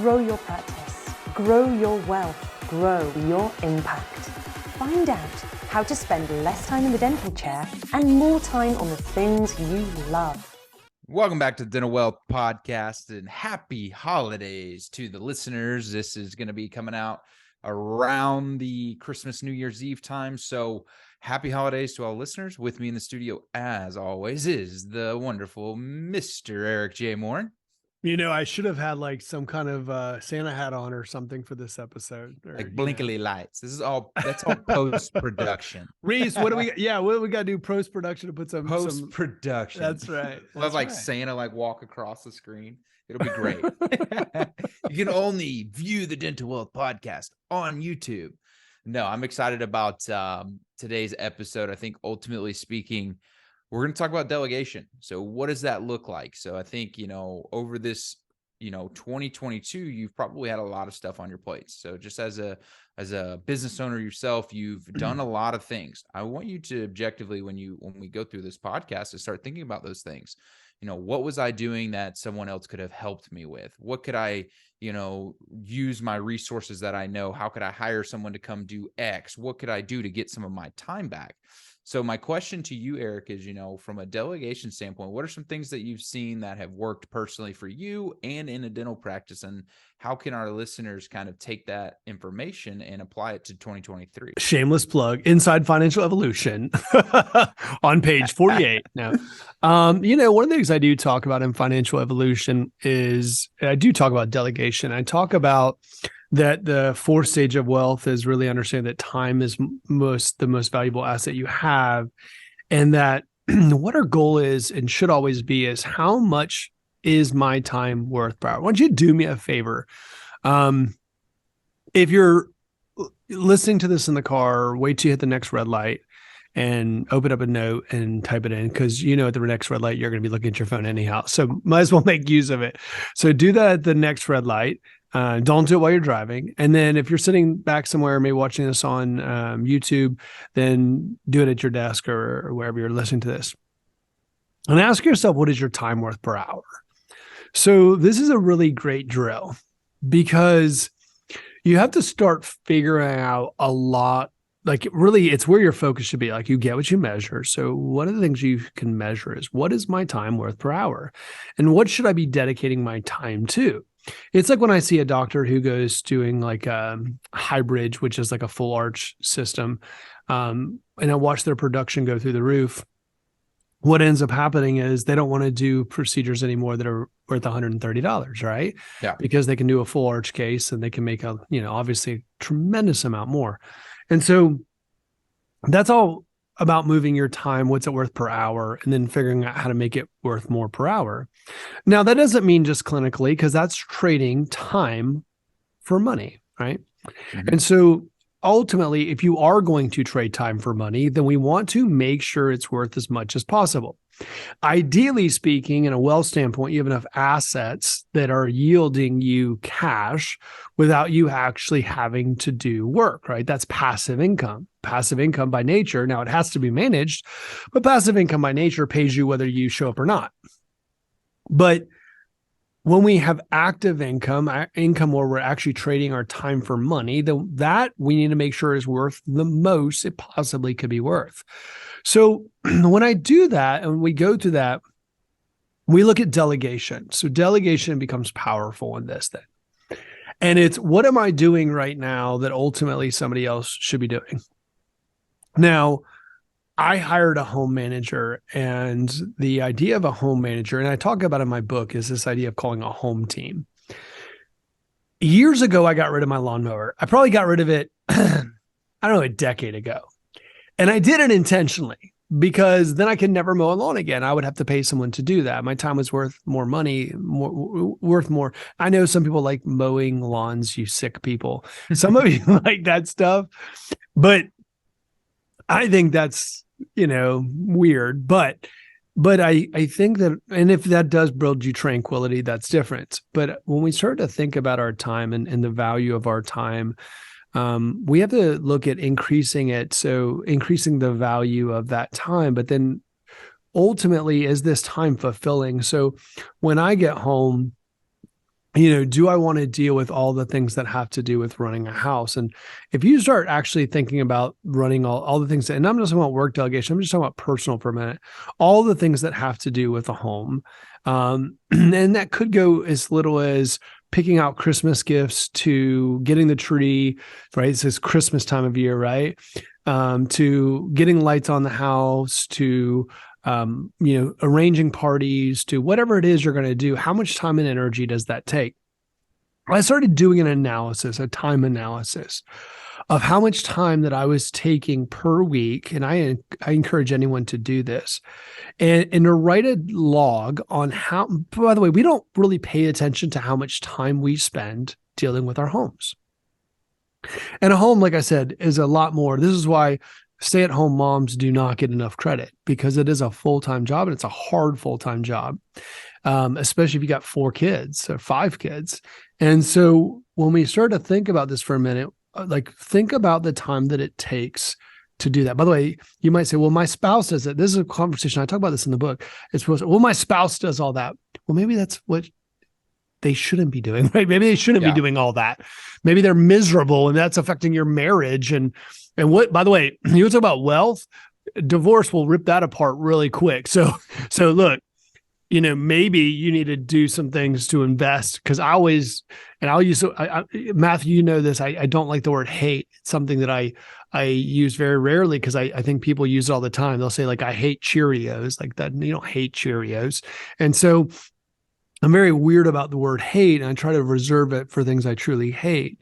Grow your practice, grow your wealth, grow your impact. Find out how to spend less time in the dental chair and more time on the things you love. Welcome back to the Dental Wealth Podcast, and happy holidays to the listeners. This is going to be coming out around the Christmas, New Year's Eve time. So happy holidays to all listeners. With me in the studio, as always, is the wonderful Mr. Eric J. Moore. You know, I should have had like some kind of Santa hat on or something for this episode. Or, like blinkly lights. That's all post-production. Reese, what do we got to do post-production to put some post-production. That's right. That's like right. Santa like walk across the screen. It'll be great. You can only view the Dental Wealth Podcast on YouTube. No, I'm excited about today's episode. I think ultimately speaking, we're going to talk about delegation. So what does that look like? So I think, over this, 2022, you've probably had a lot of stuff on your plate. So just as a business owner yourself, you've done a lot of things. I want you to objectively, when we go through this podcast, to start thinking about those things. What was I doing that someone else could have helped me with? What could I, use my resources that I know? How could I hire someone to come do X? What could I do to get some of my time back? So my question to you, Eric, is, from a delegation standpoint, what are some things that you've seen that have worked personally for you and in a dental practice? And how can our listeners kind of take that information and apply it to 2023? Shameless plug, Inside Financial Evolution on page 48. Now, one of the things I do talk about in Financial Evolution is I do talk about delegation. I talk about that the fourth stage of wealth is really understanding that time is the most valuable asset you have, and that what our goal is and should always be is how much is my time worth per hour. Why don't you do me a favor? If you're listening to this in the car, wait till you hit the next red light and open up a note and type it in, because at the next red light, you're going to be looking at your phone anyhow. So might as well make use of it. So do that at the next red light. Don't do it while you're driving. And then if you're sitting back somewhere, maybe watching this on YouTube, then do it at your desk or wherever you're listening to this. And ask yourself, what is your time worth per hour? So this is a really great drill, because you have to start figuring out a lot. Like, really, it's where your focus should be. Like, you get what you measure. So one of the things you can measure is, what is my time worth per hour? And what should I be dedicating my time to? It's like when I see a doctor who goes doing like a high bridge, which is like a full arch system, and I watch their production go through the roof. What ends up happening is they don't want to do procedures anymore that are worth $130, right? Yeah. Because they can do a full arch case and they can make obviously a tremendous amount more. And so that's all about moving your time, what's it worth per hour, and then figuring out how to make it worth more per hour. Now, that doesn't mean just clinically, because that's trading time for money, right? Mm-hmm. And so ultimately, if you are going to trade time for money, then we want to make sure it's worth as much as possible. Ideally speaking, in a wealth standpoint, you have enough assets that are yielding you cash without you actually having to do work, right? That's passive income. Passive income by nature, now it has to be managed, but passive income by nature pays you whether you show up or not. But when we have active income where we're actually trading our time for money, that we need to make sure is worth the most it possibly could be worth. So when I do that and we go through that, we look at delegation. So delegation becomes powerful in this thing. And it's, what am I doing right now that ultimately somebody else should be doing? Now, I hired a home manager, and the idea of a home manager, and I talk about in my book, is this idea of calling a home team. Years ago, I got rid of my lawnmower. I probably got rid of it, a decade ago. And I did it intentionally, because then I could never mow a lawn again. I would have to pay someone to do that. My time was worth more money, worth more. I know some people like mowing lawns, you sick people. Some of you like that stuff, but I think that's, weird, but I think that, and if that does build you tranquility, that's different. But when we start to think about our time and the value of our time, we have to look at increasing it. So increasing the value of that time, but then ultimately, is this time fulfilling? So when I get home do I want to deal with all the things that have to do with running a house? And if you start actually thinking about running all the things, and I'm not talking about work delegation, I'm just talking about personal for a minute, all the things that have to do with a home. And that could go as little as picking out Christmas gifts to getting the tree, right? It's this Christmas time of year, right? To getting lights on the house, to arranging parties, to whatever it is you're going to do. How much time and energy does that take? I started doing a time analysis of how much time that I was taking per week. And I encourage anyone to do this and to write a log on how, by the way, we don't really pay attention to how much time we spend dealing with our homes. And a home, like I said, is a lot more. This is why stay-at-home moms do not get enough credit, because it is a full-time job, and it's a hard full-time job, especially if you got 4 kids or 5 kids. And so when we start to think about this for a minute, like think about the time that it takes to do that. By the way, you might say, well, my spouse does it. This is a conversation. I talk about this in the book. It's supposed to, well, my spouse does all that. Well, maybe that's what they shouldn't be doing, right? Maybe they shouldn't be doing all that. Maybe they're miserable and that's affecting your marriage. And what, by the way, you talk about wealth, divorce will rip that apart really quick. So look, maybe you need to do some things to invest, because I'll use, Matthew, this, I don't like the word hate. It's something that I use very rarely, because I think people use it all the time. They'll say like, I hate Cheerios, like that. You don't hate Cheerios. And so I'm very weird about the word hate, and I try to reserve it for things I truly hate.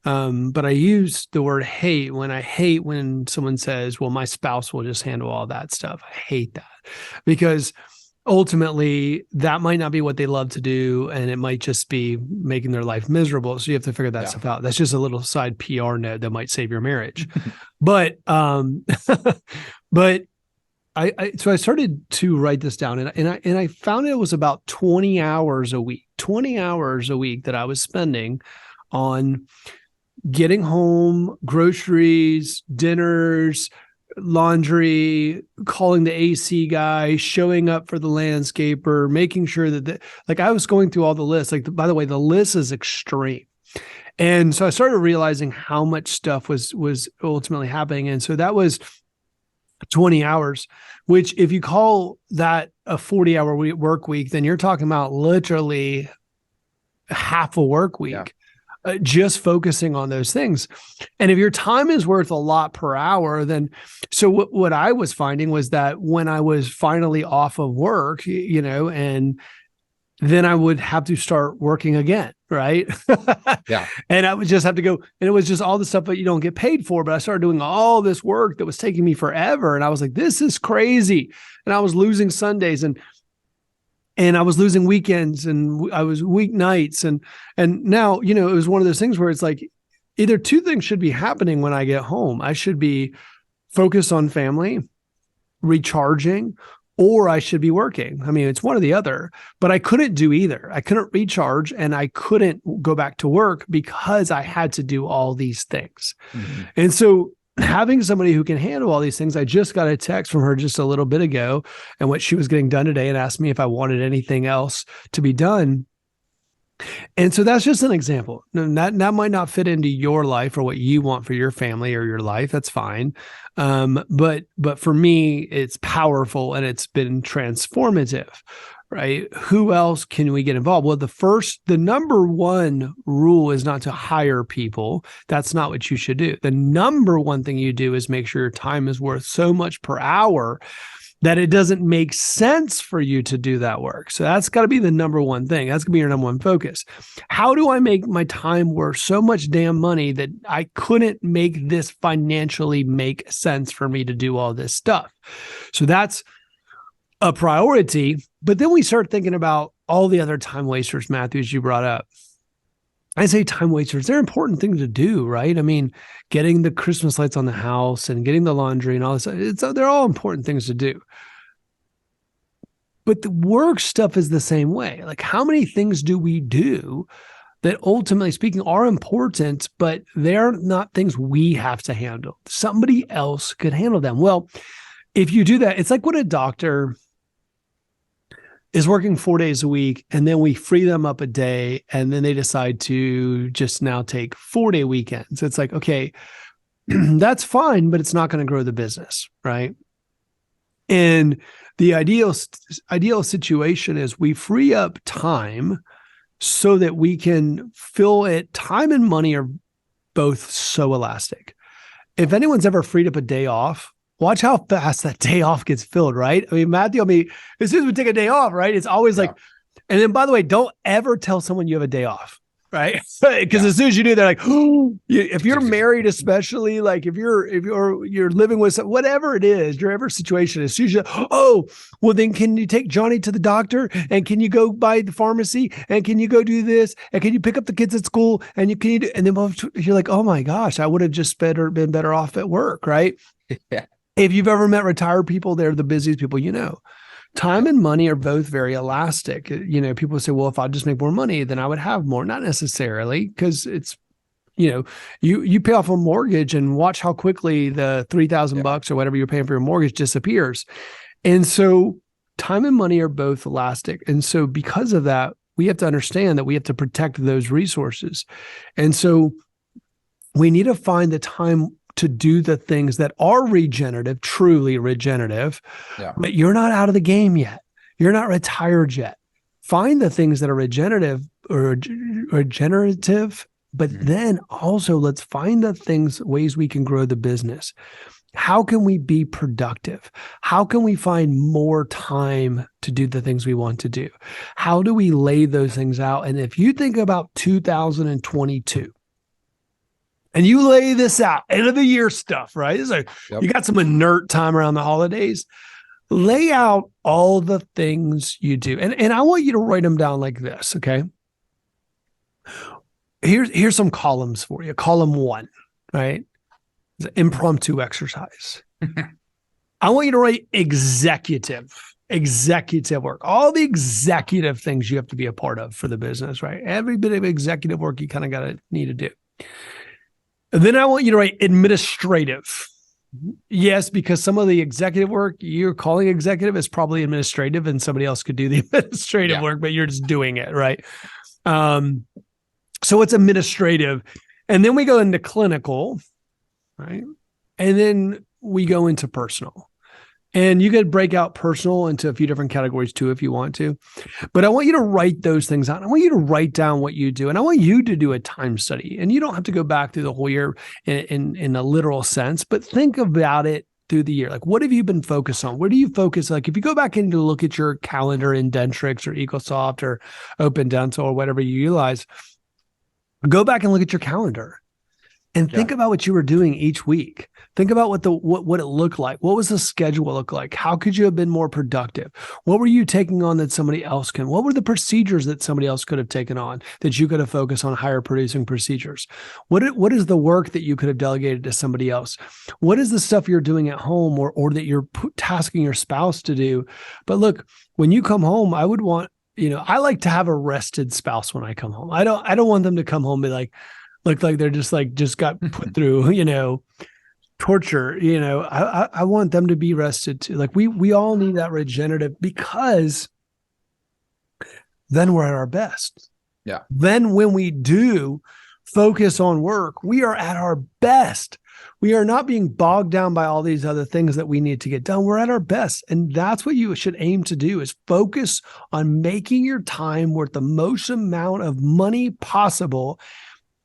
But I use the word hate when someone says, well, my spouse will just handle all that stuff. I hate that, because ultimately that might not be what they love to do, and it might just be making their life miserable. So you have to figure that stuff out. That's just a little side PR note that might save your marriage. But so I started to write this down, and I found it was about 20 hours a week that I was spending on getting home, groceries, dinners, laundry, calling the AC guy, showing up for the landscaper, making sure that I was going through all the lists. By the way, the list is extreme. And so I started realizing how much stuff was ultimately happening. And so that was 20 hours, which if you call that a 40-hour work week, then you're talking about literally half a work week, just focusing on those things. And if your time is worth a lot per hour, then so what I was finding was that when I was finally off of work, and then I would have to start working again, right? And I would just have to go, and it was just all the stuff that you don't get paid for. But I started doing all this work that was taking me forever. And I was like, this is crazy. And I was losing Sundays and I was losing weekends, and I was weeknights. And now, it was one of those things where it's like, either two things should be happening when I get home. I should be focused on family, recharging, or I should be working. I mean, it's one or the other, but I couldn't do either. I couldn't recharge, and I couldn't go back to work because I had to do all these things. Mm-hmm. And so having somebody who can handle all these things, I just got a text from her just a little bit ago, and what she was getting done today, and asked me if I wanted anything else to be done. And so that's just an example. That might not fit into your life or what you want for your family or your life. That's fine. But for me, it's powerful, and it's been transformative, right? Who else can we get involved? Well, the number one rule is not to hire people. That's not what you should do. The number one thing you do is make sure your time is worth so much per hour that it doesn't make sense for you to do that work. So that's got to be the number one thing. That's going to be your number one focus. How do I make my time worth so much damn money that I couldn't make this financially make sense for me to do all this stuff? So that's a priority. But then we start thinking about all the other time wasters, Matthew, as you brought up. I say time wasters, they're important things to do, right? I mean, getting the Christmas lights on the house and getting the laundry and all this, they're all important things to do. But the work stuff is the same way. Like, how many things do we do that ultimately speaking are important, but they're not things we have to handle? Somebody else could handle them. Well, if you do that, it's like when a doctor is working 4 days a week, and then we free them up a day, and then they decide to just now take 4-day weekends. It's like, okay, that's fine, but it's not going to grow the business, right? And the ideal situation is we free up time so that we can fill it. Time and money are both so elastic. If anyone's ever freed up a day off, watch how fast that day off gets filled, right? I mean, Matthew, as soon as we take a day off, right? It's always like, and then by the way, don't ever tell someone you have a day off, right? Because as soon as you do, they're like, oh, if you're married, especially like if you're living with whatever it is, your ever situation, as soon as you, oh, well, then can you take Johnny to the doctor? And can you go by the pharmacy? And can you go do this? And can you pick up the kids at school? And and then you're like, oh my gosh, I would have just been better off at work, right? Yeah. If you've ever met retired people, they're the busiest people you know. Time and money are both very elastic. You know, people say, well, if I just make more money, then I would have more. Not necessarily, because it's, you know, you pay off a mortgage and watch how quickly the $3,000 or whatever you're paying for your mortgage disappears. And so time and money are both elastic. And so because of that, we have to understand that we have to protect those resources. And so we need to find the time to do the things that are regenerative, truly regenerative, but you're not out of the game yet. You're not retired yet. Find the things that are regenerative or regenerative, but then also let's find the ways we can grow the business. How can we be productive? How can we find more time to do the things we want to do? How do we lay those things out? And if you think about 2022, and you lay this out, end of the year stuff, right? It's like you got some inert time around the holidays. Lay out all the things you do. And I want you to write them down like this, okay? Here's some columns for you. Column 1, right? It's an impromptu exercise. I want you to write executive work, all the executive things you have to be a part of for the business, right? Every bit of executive work you kind of got to need to do. And then I want you to write administrative. Yes, because some of the executive work you're calling executive is probably administrative, and somebody else could do the administrative work, but you're just doing it, right? So it's administrative. And then we go into clinical, right? And then we go into personal. And you could break out personal into a few different categories too, if you want to. But I want you to write those things out. I want you to write down what you do. And I want you to do a time study. And you don't have to go back through the whole year in a literal sense, but think about it through the year. Like, what have you been focused on? Where do you focus? Like, if you go back and look at your calendar in Dentrix or Ecosoft or Open Dental or whatever you utilize, go back and look at your calendar. And think about what you were doing each week. Think about what it looked like. What was the schedule look like? How could you have been more productive? What were you taking on that somebody else can? What were the procedures that somebody else could have taken on that you could have focused on higher producing procedures? What is the work that you could have delegated to somebody else? What is the stuff you're doing at home or that you're tasking your spouse to do? But look, when you come home, I would want, I like to have a rested spouse when I come home. I don't want them to come home and look like they're just got put through, torture. I want them to be rested too. Like we all need that regenerative, because then we're at our best. Yeah. Then when we do focus on work, we are at our best. We are not being bogged down by all these other things that we need to get done. We're at our best. And that's what you should aim to do, is focus on making your time worth the most amount of money possible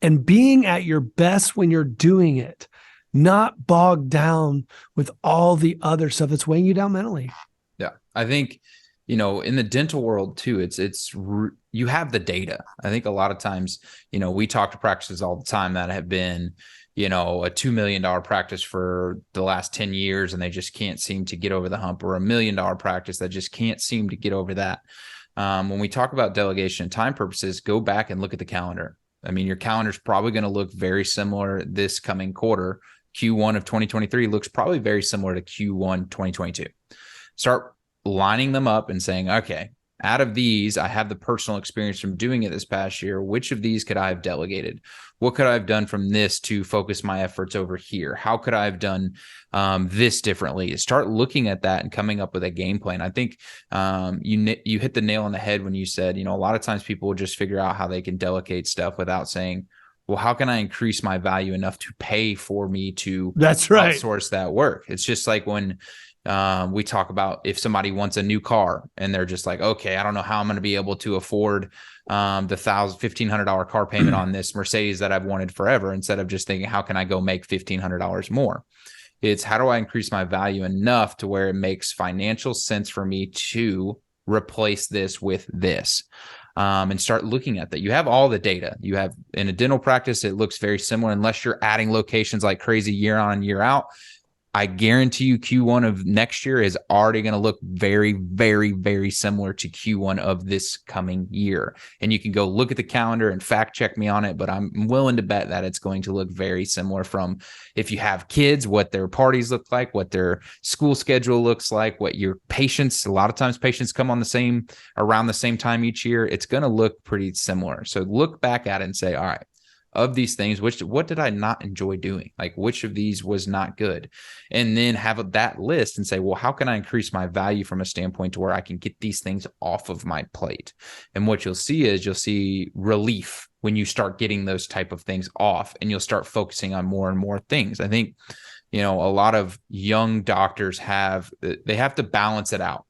and being at your best when you're doing it, not bogged down with all the other stuff that's weighing you down mentally. Yeah. I think, in the dental world too, you have the data. I think a lot of times, we talk to practices all the time that have been, a $2 million practice for the last 10 years, and they just can't seem to get over the hump, or $1 million practice that just can't seem to get over that. When we talk about delegation and time purposes, go back and look at the calendar. I mean, your calendar is probably going to look very similar this coming quarter. Q1 of 2023 looks probably very similar to Q1 2022. Start lining them up and saying, okay, out of these, I have the personal experience from doing it this past year. Which of these could I have delegated? What could I have done from this to focus my efforts over here? How could I have done this differently? Start looking at that and coming up with a game plan. I think you hit the nail on the head when you said, a lot of times people will just figure out how they can delegate stuff without saying, well, how can I increase my value enough to pay for me to outsource that work? It's just like when we talk about if somebody wants a new car and they're just like, okay, I don't know how I'm going to be able to afford the $1,500 car payment on this Mercedes that I've wanted forever, instead of just thinking, how can I go make $1,500 more? It's how do I increase my value enough to where it makes financial sense for me to replace this with this. And start looking at that. You have all the data. You have in a dental practice, it looks very similar unless you're adding locations like crazy year on, year out. I guarantee you Q1 of next year is already going to look very, very, very similar to Q1 of this coming year. And you can go look at the calendar and fact check me on it, but I'm willing to bet that it's going to look very similar from if you have kids, what their parties look like, what their school schedule looks like, what your patients, a lot of times patients come on around the same time each year. It's going to look pretty similar. So look back at it and say, all right, of these things, what did I not enjoy doing? Like, which of these was not good? And then have that list and say, well, how can I increase my value from a standpoint to where I can get these things off of my plate? And what you'll see relief when you start getting those type of things off, and you'll start focusing on more and more things. I think, a lot of young doctors they have to balance it out.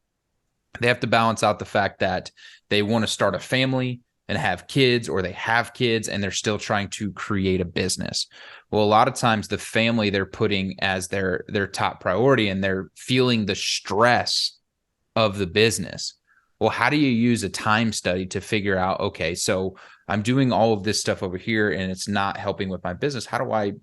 They have to balance out the fact that they want to start a family and have kids, or they have kids and they're still trying to create a business. Well, a lot of times the family they're putting as their top priority, and they're feeling the stress of the business. Well, how do you use a time study to figure out, okay, so I'm doing all of this stuff over here and it's not helping with my business. How do I,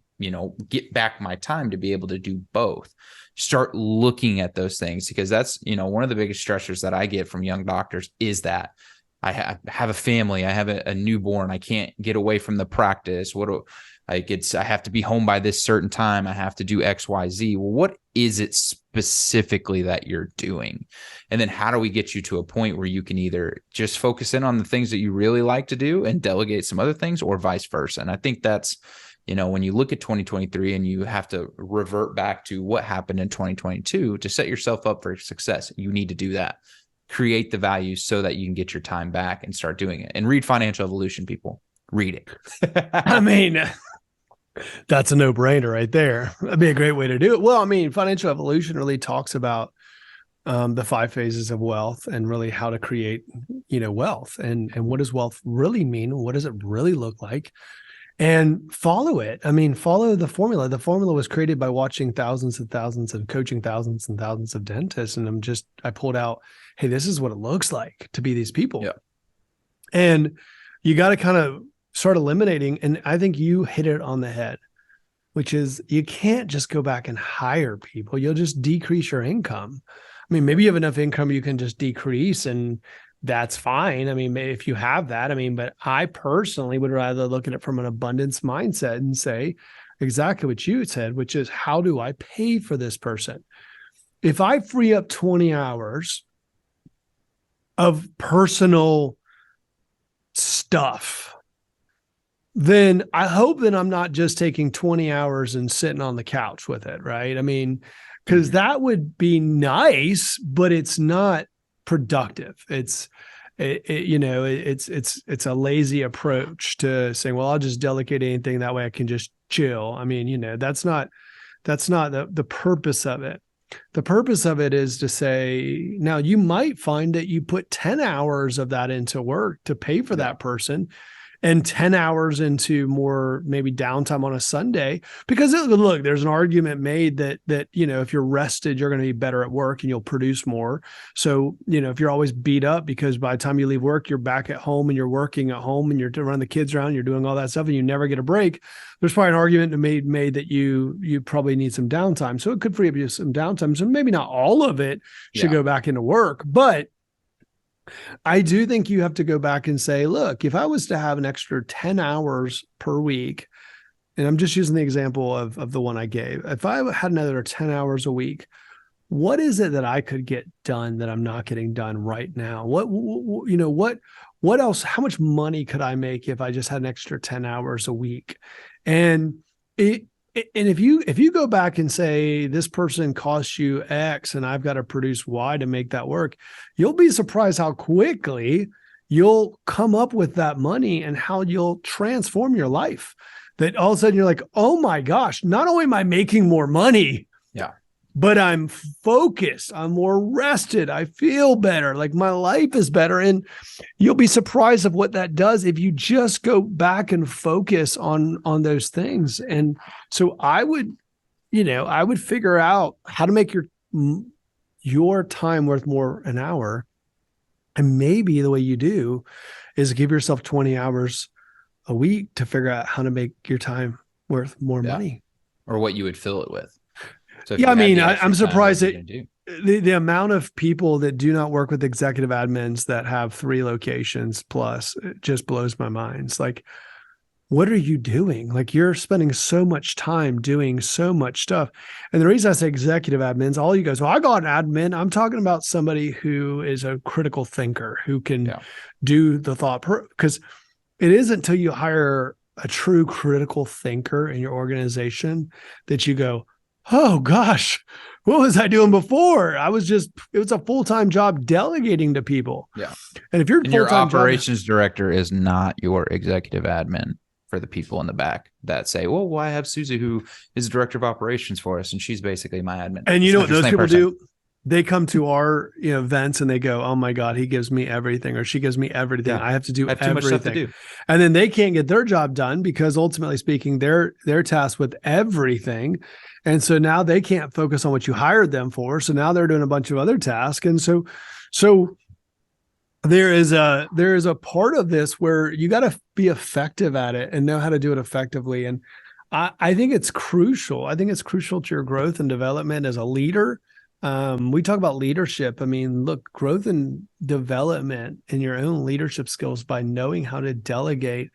get back my time to be able to do both? Start looking at those things, because that's, one of the biggest stressors that I get from young doctors is that I have a family, I have a newborn, I can't get away from the practice. I have to be home by this certain time. I have to do X, Y, Z. Well, what is it specifically that you're doing? And then how do we get you to a point where you can either just focus in on the things that you really like to do and delegate some other things, or vice versa? And I think that's, when you look at 2023 and you have to revert back to what happened in 2022 to set yourself up for success, you need to do that. Create the value so that you can get your time back and start doing it. And read Financial Evolution, people. Read it. I mean, that's a no-brainer right there. That'd be a great way to do it. Well, I mean, Financial Evolution really talks about the 5 phases of wealth, and really how to create, wealth, and what does wealth really mean? What does it really look like? And follow it. I mean, follow the formula. The formula was created by watching thousands and thousands and coaching thousands and thousands of dentists. And I pulled out, hey, this is what it looks like to be these people. Yeah. And you got to kind of start eliminating. And I think you hit it on the head, which is you can't just go back and hire people. You'll just decrease your income. I mean, maybe you have enough income you can just decrease, and that's fine. I mean, if you have that, but I personally would rather look at it from an abundance mindset and say exactly what you said, which is, how do I pay for this person? If I free up 20 hours of personal stuff, then I hope that I'm not just taking 20 hours and sitting on the couch with it, right? I mean, because that would be nice, but it's not productive. It's a lazy approach to saying, well, I'll just delegate anything, that way I can just chill. I mean, that's not the purpose of it. The purpose of it is to say, now you might find that you put 10 hours of that into work to pay for that person, and 10 hours into more maybe downtime on a Sunday, because look, there's an argument made that, if you're rested, you're going to be better at work and you'll produce more. So, if you're always beat up because by the time you leave work, you're back at home and you're working at home and you're running the kids around, you're doing all that stuff and you never get a break, there's probably an argument made that you probably need some downtime. So it could free up you some downtime. So maybe not all of it should go back into work, but I do think you have to go back and say, look, if I was to have an extra 10 hours per week, and I'm just using the example of the one I gave, if I had another 10 hours a week, what is it that I could get done that I'm not getting done right now? What else, how much money could I make if I just had an extra 10 hours a week? And if you go back and say this person costs you X and I've got to produce Y to make that work, you'll be surprised how quickly you'll come up with that money and how you'll transform your life. That all of a sudden you're like, oh my gosh, not only am I making more money, but I'm focused, I'm more rested, I feel better, like my life is better. And you'll be surprised of what that does if you just go back and focus on those things. And so I would figure out how to make your time worth more an hour. And maybe the way you do is give yourself 20 hours a week to figure out how to make your time worth more money. Or what you would fill it with. So I'm surprised that the amount of people that do not work with executive admins that have 3 locations plus, it just blows my mind. It's like, what are you doing? Like, you're spending so much time doing so much stuff. And the reason I say executive admins, all you guys, well, I got an admin. I'm talking about somebody who is a critical thinker, who can do the thought, because it isn't until you hire a true critical thinker in your organization that you go, oh gosh, what was I doing before? it was a full-time job delegating to people. Yeah. And if your operations director is not your executive admin for the people in the back that say, well, I have Susie who is director of operations for us, and she's basically my admin. And you know what those people do? They come to our events and they go, oh my God, he gives me everything, or she gives me everything. I have to do everything. Too much stuff to do. And then they can't get their job done because ultimately speaking, they're tasked with everything. And so now they can't focus on what you hired them for. So now they're doing a bunch of other tasks. And so there is a part of this where you got to be effective at it and know how to do it effectively. And I think it's crucial. I think it's crucial to your growth and development as a leader. We talk about leadership. I mean, look, growth and development in your own leadership skills by knowing how to delegate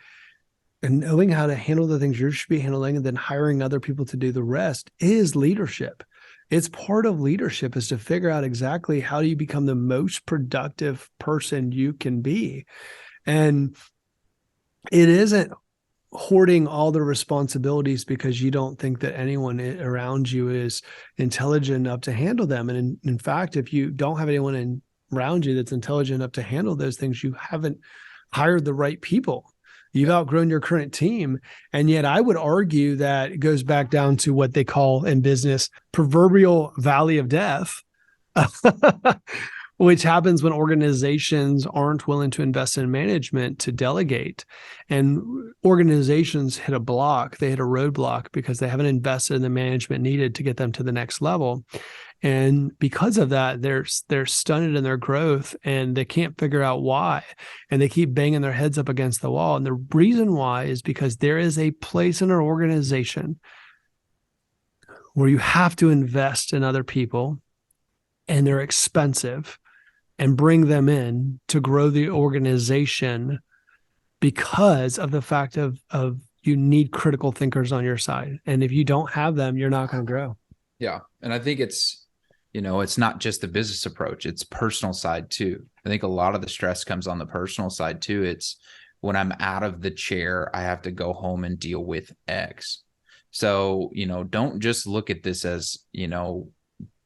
and knowing how to handle the things you should be handling, and then hiring other people to do the rest is leadership. It's part of leadership, is to figure out exactly how do you become the most productive person you can be. And it isn't hoarding all the responsibilities because you don't think that anyone around you is intelligent enough to handle them. And in fact, if you don't have anyone around you that's intelligent enough to handle those things, you haven't hired the right people. You've outgrown your current team. And yet I would argue that it goes back down to what they call in business proverbial valley of death, which happens when organizations aren't willing to invest in management to delegate. And organizations hit a block, they hit a roadblock because they haven't invested in the management needed to get them to the next level. And because of that, they're stunted in their growth and they can't figure out why. And they keep banging their heads up against the wall. And the reason why is because there is a place in our organization where you have to invest in other people, and they're expensive, and bring them in to grow the organization because of the fact of you need critical thinkers on your side. And if you don't have them, you're not going to grow. Yeah. And I think it's not just the business approach, it's personal side too. I think a lot of the stress comes on the personal side too. It's when I'm out of the chair, I have to go home and deal with X. So, don't just look at this as,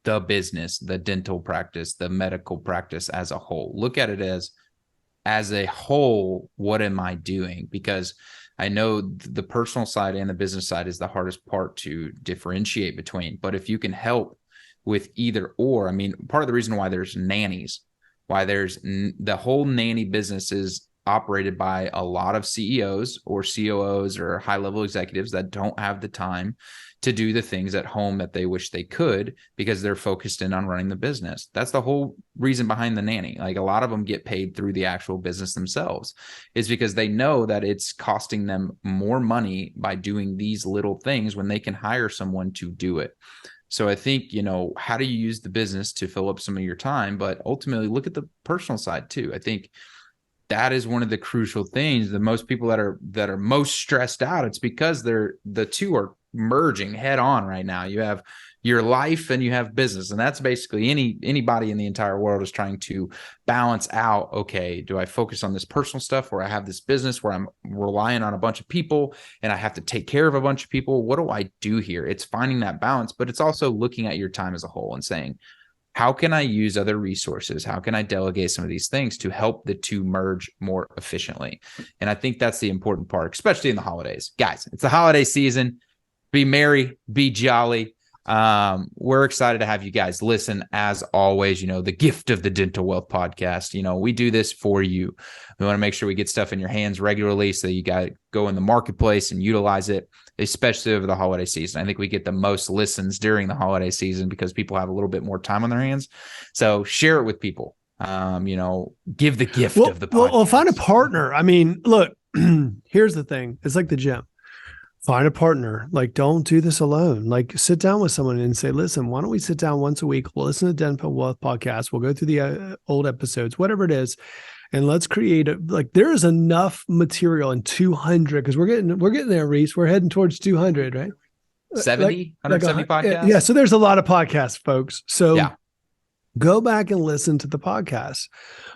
the business, the dental practice, the medical practice as a whole. Look at it as a whole, what am I doing? Because I know the personal side and the business side is the hardest part to differentiate between. But if you can help with either or, I mean, part of the reason why there's nannies, why there's the whole nanny business is operated by a lot of CEOs or COOs or high-level executives that don't have the time to do the things at home that they wish they could because they're focused in on running the business. That's the whole reason behind the nanny. Like, a lot of them get paid through the actual business themselves, is because they know that it's costing them more money by doing these little things when they can hire someone to do it. So I think, how do you use the business to fill up some of your time, but ultimately look at the personal side too. I think that is one of the crucial things. The most people that are most stressed out, it's because the two are merging head on right now. You have your life and you have business, and that's basically anybody in the entire world is trying to balance out, okay, do I focus on this personal stuff where I have this business where I'm relying on a bunch of people and I have to take care of a bunch of people? What do I do here? It's finding that balance, but it's also looking at your time as a whole and saying, how can I use other resources? How can I delegate some of these things to help the two merge more efficiently? And I think that's the important part, especially in the holidays. Guys, it's the holiday season. Be merry, be jolly. We're excited to have you guys listen. As always, the gift of the Dental Wealth Podcast. We do this for you. We want to make sure we get stuff in your hands regularly so you got to go in the marketplace and utilize it, especially over the holiday season. I think we get the most listens during the holiday season because people have a little bit more time on their hands. So share it with people. Give the gift of the podcast. Well, find a partner. I mean, look, here's the thing. It's like the gym. Find a partner. Like, don't do this alone. Like, sit down with someone and say, listen, why don't we sit down once a week? We'll listen to Dental Wealth Podcast. We'll go through the old episodes, whatever it is. And let's create there is enough material in 200 because we're getting there, Reese. We're heading towards 200, right? 170 podcasts. Yeah. So there's a lot of podcasts, folks. So yeah. Go back and listen to the podcast,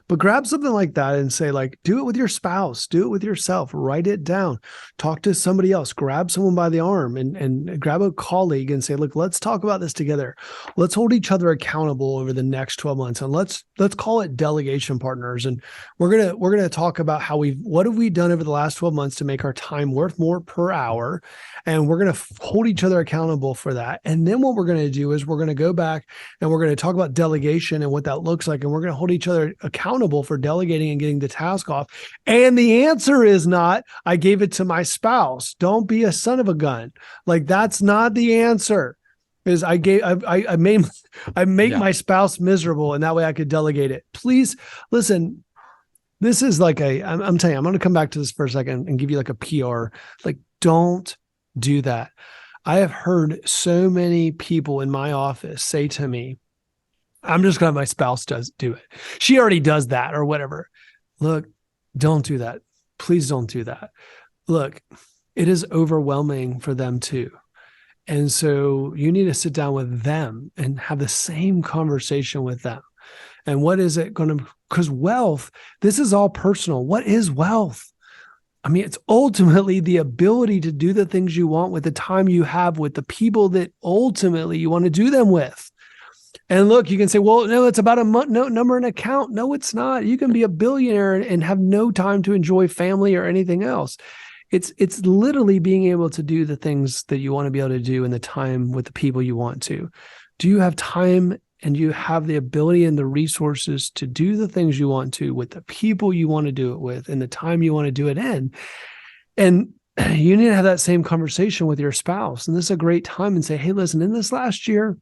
but grab something like that and say, like, do it with your spouse, do it with yourself, write it down, talk to somebody else, grab someone by the arm and grab a colleague and say, look, let's talk about this together. Let's hold each other accountable over the next 12 months. And let's call it delegation partners. And we're going to talk about what have we done over the last 12 months to make our time worth more per hour. And we're going to hold each other accountable for that. And then what we're going to do is we're going to go back and we're going to talk about delegation and what that looks like. And we're going to hold each other accountable for delegating and getting the task off. And the answer is not, I gave it to my spouse. Don't be a son of a gun. Like, that's not the answer. Is I make my spouse miserable and that way I could delegate it. Please listen. This is like I'm telling you, I'm going to come back to this for a second and give you like a PR. Like, don't do that. I have heard so many people in my office say to me, I'm just glad my spouse does do it. She already does that or whatever. Look, don't do that. Please don't do that. Look, it is overwhelming for them too. And so you need to sit down with them and have the same conversation with them. And what is it going to, because wealth, this is all personal. What is wealth? I mean, it's ultimately the ability to do the things you want with the time you have with the people that ultimately you want to do them with. And look, you can say, well, no, it's about a number in account. No, it's not. You can be a billionaire and have no time to enjoy family or anything else. It's literally being able to do the things that you want to be able to do in the time with the people you want to. Do you have time and you have the ability and the resources to do the things you want to with the people you want to do it with and the time you want to do it in? And you need to have that same conversation with your spouse. And this is a great time and say, hey, listen, in this last year,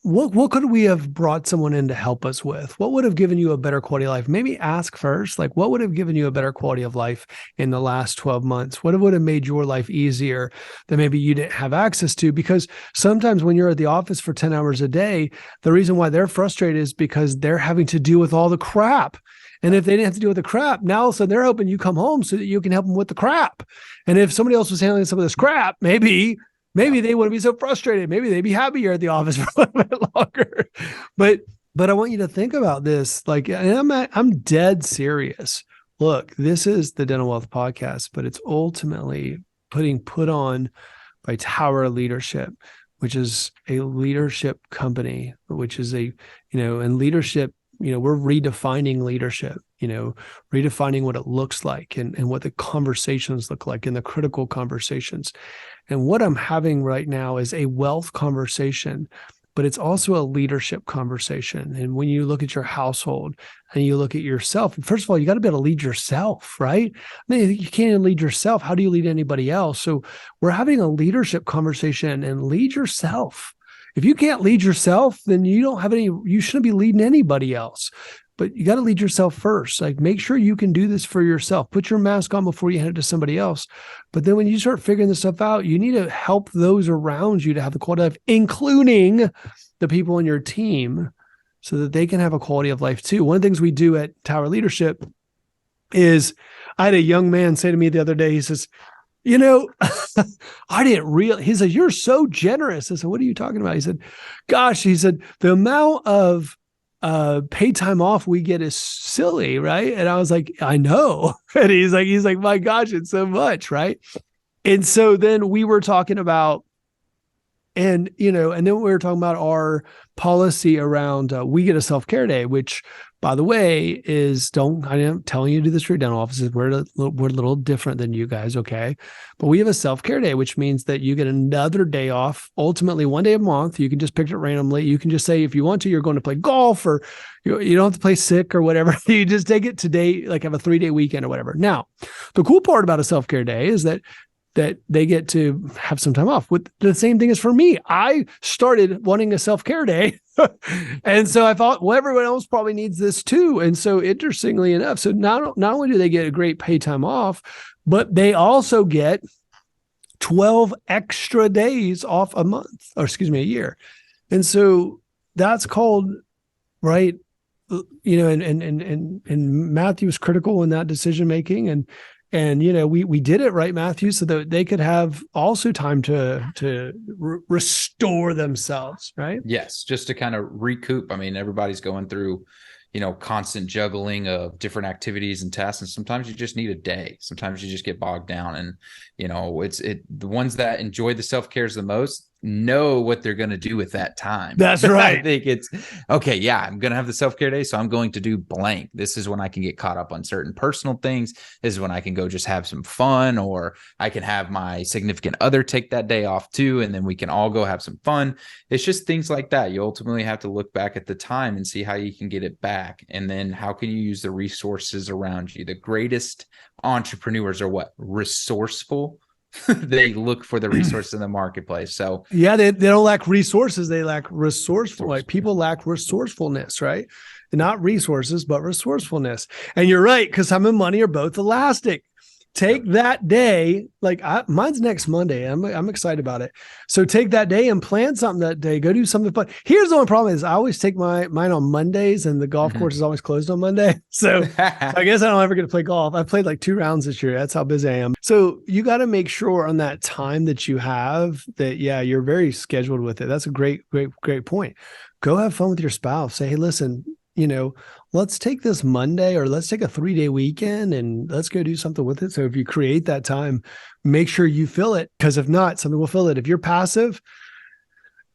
what could we have brought someone in to help us with? What would have given you a better quality of life? Maybe ask first, like, what would have given you a better quality of life in the last 12 months? What would have made your life easier that maybe you didn't have access to? Because sometimes when you're at the office for 10 hours a day, the reason why they're frustrated is because they're having to deal with all the crap. And if they didn't have to deal with the crap, now all of a sudden they're hoping you come home so that you can help them with the crap. And if somebody else was handling some of this crap, maybe they wouldn't be so frustrated. Maybe they'd be happier at the office for a little bit longer. But I want you to think about this. Like, I'm dead serious. Look, this is the Dental Wealth Podcast, but it's ultimately put on by Tower Leadership, which is a leadership company, which is and leadership, we're redefining leadership, redefining what it looks like and what the conversations look like and the critical conversations. And what I'm having right now is a wealth conversation, but it's also a leadership conversation. And when you look at your household and you look at yourself, first of all, you got to be able to lead yourself, right? I mean, you can't even lead yourself. How do you lead anybody else? So we're having a leadership conversation and lead yourself. If you can't lead yourself, then you shouldn't be leading anybody else. But you got to lead yourself first. Like, make sure you can do this for yourself. Put your mask on before you hand it to somebody else. But then when you start figuring this stuff out, you need to help those around you to have the quality of life, including the people in your team, so that they can have a quality of life too. One of the things we do at Tower Leadership is, I had a young man say to me the other day, he says, you know, I didn't realize. He said, you're so generous. I said, what are you talking about? He said, gosh, he said, the amount of paid time off we get is silly, right? And I was like, I know. And he's like, my gosh, it's so much, right? And so then we were talking about, and then we were talking about our policy around we get a self-care day, which, by the way, I am telling you to do this for your dental offices. We're a little different than you guys, okay? But we have a self-care day, which means that you get another day off, ultimately 1 day a month. You can just pick it randomly. You can just say, if you want to, you're going to play golf, or you don't have to play sick or whatever. You just take it today, like have a 3-day weekend or whatever. Now, the cool part about a self-care day is that they get to have some time off. With the same thing as for me, I started wanting a self-care day. And so I thought, well, everyone else probably needs this too. And so interestingly enough, so not only do they get a great paid time off, but they also get 12 extra days off a month, or excuse me, a year. And so that's called, right, and Matthew was critical in that decision making, and we did it right, Matthew, so that they could have also time to restore themselves, right? Yes, just to kind of recoup. I mean, everybody's going through, constant juggling of different activities and tasks, and sometimes you just need a day. Sometimes you just get bogged down, and the ones that enjoy the self-cares the most know what they're going to do with that time. That's right. I think it's okay. Yeah, I'm going to have the self-care day, so I'm going to do blank. This is when I can get caught up on certain personal things. This is when I can go just have some fun, or I can have my significant other take that day off too, and then we can all go have some fun. It's just things like that. You ultimately have to look back at the time and see how you can get it back, and then how can you use the resources around you. The greatest entrepreneurs are what? Resourceful. They look for the resources in the marketplace. So yeah, they don't lack resources, they lack resourceful. Like, people lack resourcefulness, right? Not resources, but resourcefulness. And you're right, because time and money are both elastic. Take that day, like mine's next Monday. I'm excited about it. So take that day and plan something that day. Go do something fun. Here's the only problem is I always take mine on Mondays, and the golf course is always closed on Monday. So I guess I don't ever get to play golf. I played like 2 rounds this year. That's how busy I am. So you got to make sure on that time that you have that, yeah, you're very scheduled with it. That's a great point. Go have fun with your spouse. Say, hey, listen, let's take this Monday, or let's take a 3-day weekend and let's go do something with it. So if you create that time, make sure you fill it, because if not, something will fill it. If you're passive,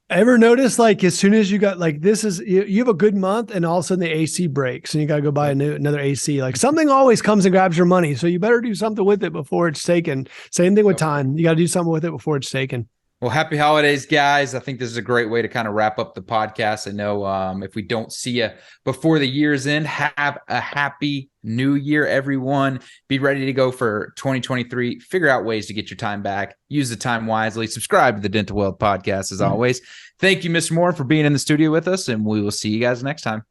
ever notice, like, as soon as you got, like, you have a good month and all of a sudden the AC breaks and you got to go buy another AC, like, something always comes and grabs your money. So you better do something with it before it's taken. Same thing with time. You got to do something with it before it's taken. Well, happy holidays, guys. I think this is a great way to kind of wrap up the podcast. I know if we don't see you before the year's end, have a happy new year, everyone. Be ready to go for 2023. Figure out ways to get your time back. Use the time wisely. Subscribe to the Dental Wealth Podcast as always. Thank you, Mr. Moore, for being in the studio with us, and we will see you guys next time.